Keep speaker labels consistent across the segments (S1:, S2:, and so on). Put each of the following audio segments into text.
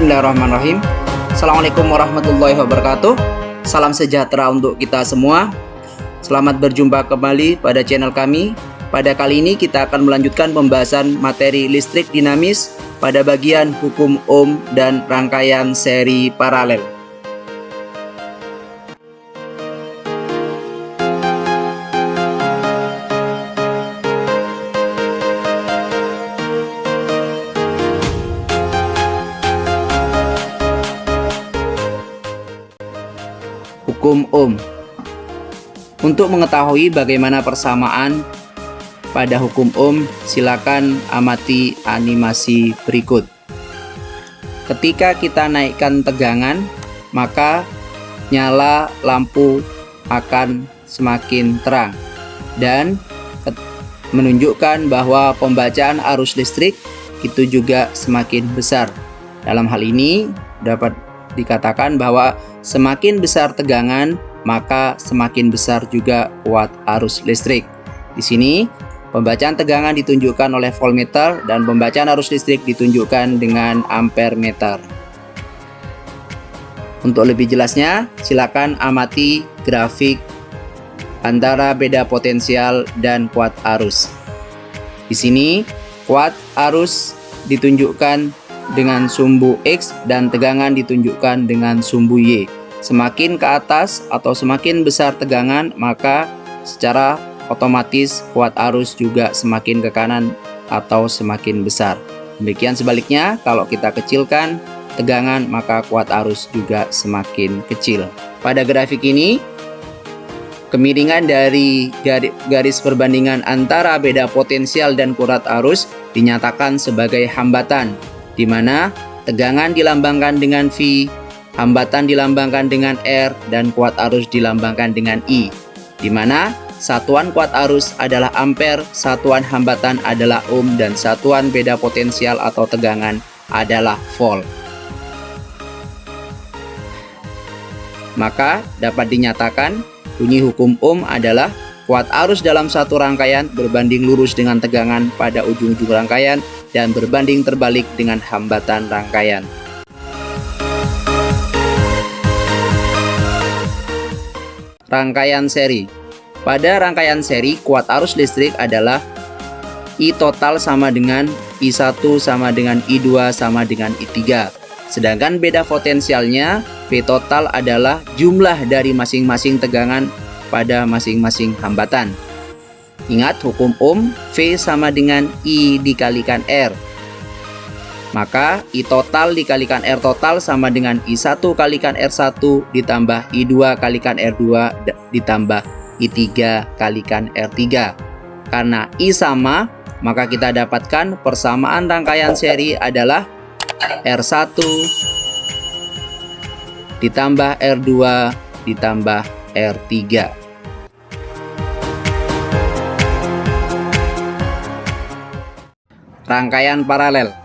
S1: Bismillahirrahmanirrahim. Assalamualaikum warahmatullahi wabarakatuh. Salam sejahtera untuk kita semua. Selamat berjumpa kembali pada channel kami. Pada kali ini kita akan melanjutkan pembahasan materi listrik dinamis pada bagian hukum ohm dan rangkaian seri paralel. Hukum ohm. Untuk mengetahui bagaimana persamaan pada hukum ohm, silakan amati animasi berikut. Ketika kita naikkan tegangan, maka nyala lampu akan semakin terang dan menunjukkan bahwa pembacaan arus listrik itu juga semakin besar. Dalam hal ini dapat dikatakan bahwa semakin besar tegangan, maka semakin besar juga kuat arus listrik. Di sini pembacaan tegangan ditunjukkan oleh voltmeter dan pembacaan arus listrik ditunjukkan dengan ampere meter. Untuk lebih jelasnya, silakan amati grafik antara beda potensial dan kuat arus. Di sini kuat arus ditunjukkan dengan sumbu X dan tegangan ditunjukkan dengan sumbu Y. Semakin ke atas atau semakin besar tegangan, maka secara otomatis kuat arus juga semakin ke kanan atau semakin besar. Demikian sebaliknya, kalau kita kecilkan tegangan, maka kuat arus juga semakin kecil. Pada grafik ini, kemiringan dari garis perbandingan antara beda potensial dan kuat arus dinyatakan sebagai hambatan, di mana tegangan dilambangkan dengan V, hambatan dilambangkan dengan R, dan kuat arus dilambangkan dengan I, di mana satuan kuat arus adalah ampere, satuan hambatan adalah ohm, dan satuan beda potensial atau tegangan adalah volt. Maka dapat dinyatakan bunyi hukum ohm adalah kuat arus dalam satu rangkaian berbanding lurus dengan tegangan pada ujung-ujung rangkaian dan berbanding terbalik dengan hambatan rangkaian. Rangkaian seri. Pada rangkaian seri, kuat arus listrik adalah I total sama dengan I1 sama dengan I2 sama dengan I3. Sedangkan beda potensialnya, V total adalah jumlah dari masing-masing tegangan pada masing-masing hambatan. Ingat hukum ohm, V sama dengan I dikalikan R. Maka I total dikalikan R total sama dengan I1 kalikan R1 ditambah I2 kalikan R2 ditambah I3 kalikan R3. Karena I sama, maka kita dapatkan persamaan rangkaian seri adalah R1 ditambah R2 ditambah R3. Rangkaian paralel.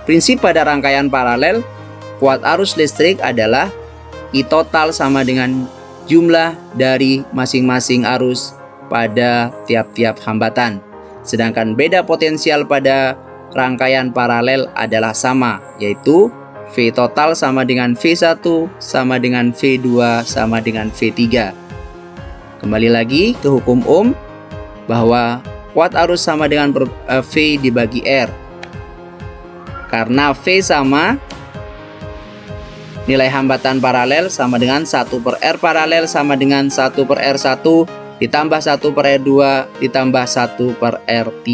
S1: Prinsip pada rangkaian paralel, kuat arus listrik adalah I total sama dengan jumlah dari masing-masing arus pada tiap-tiap hambatan. Sedangkan beda potensial pada rangkaian paralel adalah sama, yaitu V total sama dengan V1 sama dengan V2 sama dengan V3. Kembali lagi ke hukum ohm, bahwa kuat arus sama dengan V dibagi R. Karena V sama, nilai hambatan paralel sama dengan 1 per R paralel sama dengan 1 per R1 ditambah 1 per R2 ditambah 1 per R3.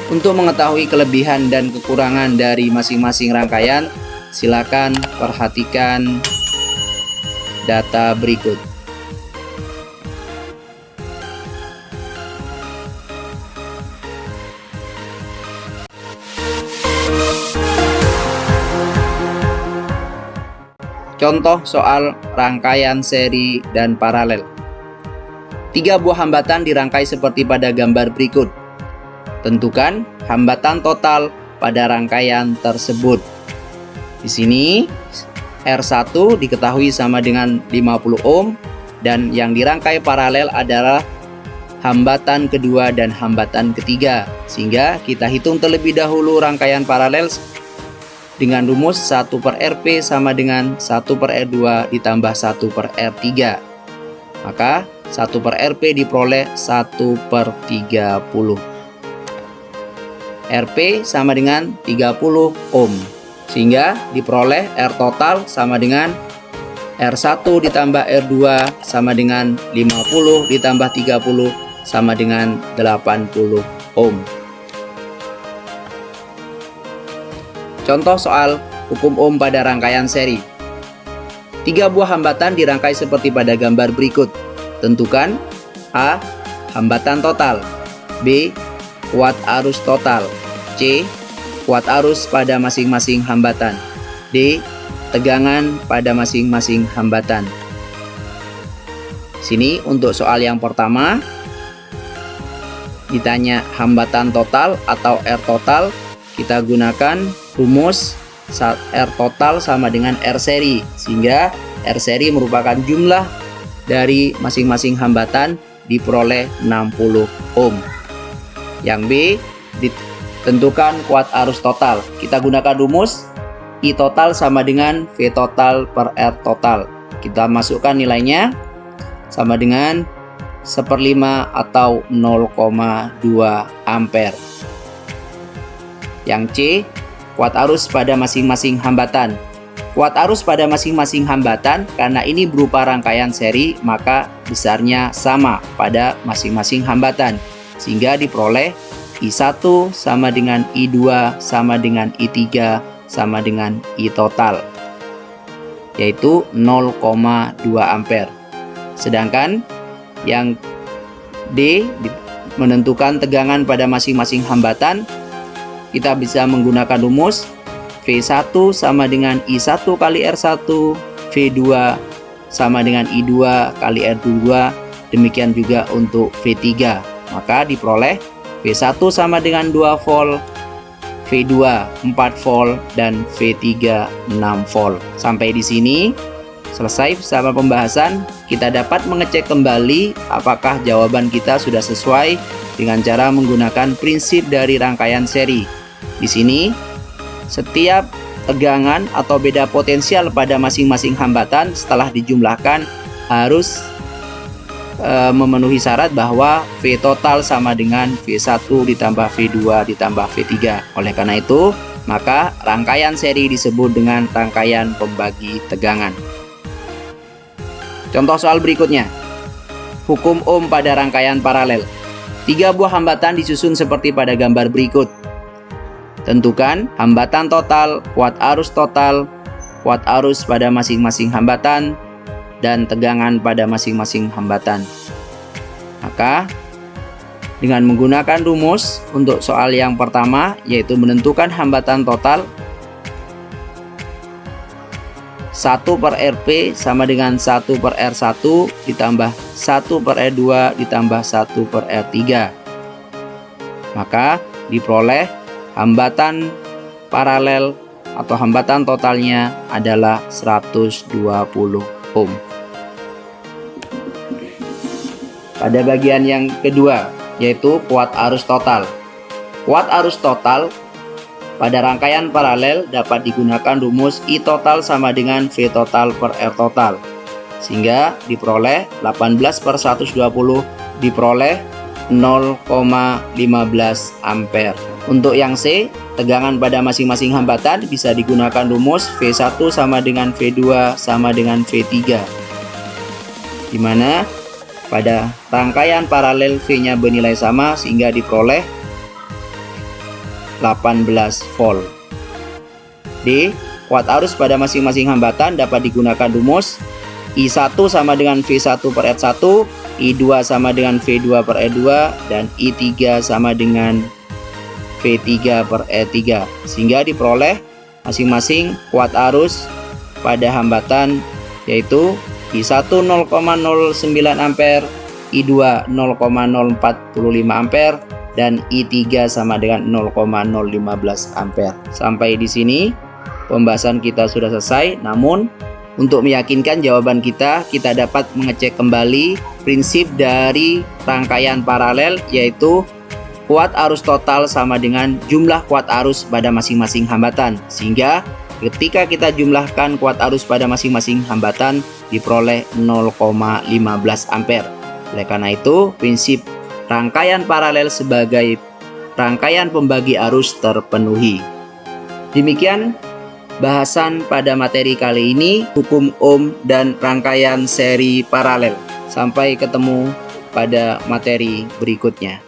S1: Untuk mengetahui kelebihan dan kekurangan dari masing-masing rangkaian, silakan perhatikan data berikut. Contoh soal rangkaian seri dan paralel. 3 buah hambatan dirangkai seperti pada gambar berikut. Tentukan hambatan total pada rangkaian tersebut. Di sini R1 diketahui sama dengan 50 ohm dan yang dirangkai paralel adalah hambatan kedua dan hambatan ketiga. Sehingga kita hitung terlebih dahulu rangkaian paralel dengan rumus 1/Rp sama dengan 1/R2 ditambah 1/R3. Maka 1/Rp diperoleh 1/30. Rp sama dengan 30 ohm. Sehingga diperoleh R total sama dengan R1 ditambah R2 sama dengan 50 ditambah 30 sama dengan 80 ohm. Contoh soal hukum ohm pada rangkaian seri. 3 buah hambatan dirangkai seperti pada gambar berikut. Tentukan A. Hambatan total, B. Kuat arus total, C. Kuat arus pada masing-masing hambatan, D. Tegangan pada masing-masing hambatan. Sini untuk soal yang pertama ditanya hambatan total atau R total, kita gunakan rumus R total sama dengan R seri, sehingga R seri merupakan jumlah dari masing-masing hambatan diperoleh 60 ohm. Yang B, ditentukan kuat arus total. Kita gunakan rumus I total sama dengan V total per R total. Kita masukkan nilainya sama dengan 1/5 atau 0,2 ampere. Yang C, kuat arus pada masing-masing hambatan. Kuat arus pada masing-masing hambatan karena ini berupa rangkaian seri, maka besarnya sama pada masing-masing hambatan. Sehingga diperoleh I1 sama dengan I2 sama dengan I3 sama dengan I total, yaitu 0,2 ampere. Sedangkan yang D menentukan tegangan pada masing-masing hambatan, kita bisa menggunakan rumus V1 sama dengan I1 kali R1, V2 sama dengan I2 kali R2, demikian juga untuk V3. Maka diperoleh V1 sama dengan 2 volt, V2 4 volt, dan V3 6 volt. Sampai di sini selesai bersama pembahasan. Kita dapat mengecek kembali apakah jawaban kita sudah sesuai dengan cara menggunakan prinsip dari rangkaian seri. Di sini setiap tegangan atau beda potensial pada masing-masing hambatan setelah dijumlahkan harus memenuhi syarat bahwa V total sama dengan V1 ditambah V2 ditambah V3. Oleh karena itu, maka rangkaian seri disebut dengan rangkaian pembagi tegangan. Contoh soal berikutnya. Hukum ohm pada rangkaian paralel. 3 buah hambatan disusun seperti pada gambar berikut. Tentukan hambatan total, kuat arus total, kuat arus pada masing-masing hambatan, dan tegangan pada masing-masing hambatan. Maka dengan menggunakan rumus untuk soal yang pertama, yaitu menentukan hambatan total, 1/Rp sama dengan 1/R1 ditambah 1/R2 ditambah 1/R3. Maka diperoleh hambatan paralel atau hambatan totalnya adalah 120 ohm. Pada bagian yang kedua, yaitu kuat arus total. Kuat arus total pada rangkaian paralel dapat digunakan rumus I total sama dengan V total per R total. Sehingga diperoleh 18/120 diperoleh 0,15 ampere. Untuk yang C, tegangan pada masing-masing hambatan bisa digunakan rumus V1 sama dengan V2 sama dengan V3. Di mana pada rangkaian paralel V-nya bernilai sama sehingga diperoleh 18 volt. D. Kuat arus pada masing-masing hambatan dapat digunakan rumus I1 sama dengan V1 per R1, I2 sama dengan V2 per R2, dan I3 sama dengan V3 per R3. Sehingga diperoleh masing-masing kuat arus pada hambatan, yaitu I1 0,09 ampere, I2 0,045 ampere, dan I3 sama dengan 0,015 ampere. Sampai di sini pembahasan kita sudah selesai. Namun untuk meyakinkan jawaban kita dapat mengecek kembali prinsip dari rangkaian paralel, yaitu kuat arus total sama dengan jumlah kuat arus pada masing-masing hambatan. Sehingga ketika kita jumlahkan kuat arus pada masing-masing hambatan diperoleh 0,15 ampere. Oleh karena itu, prinsip rangkaian paralel sebagai rangkaian pembagi arus terpenuhi. Demikian bahasan pada materi kali ini, hukum Ohm dan rangkaian seri paralel. Sampai ketemu pada materi berikutnya.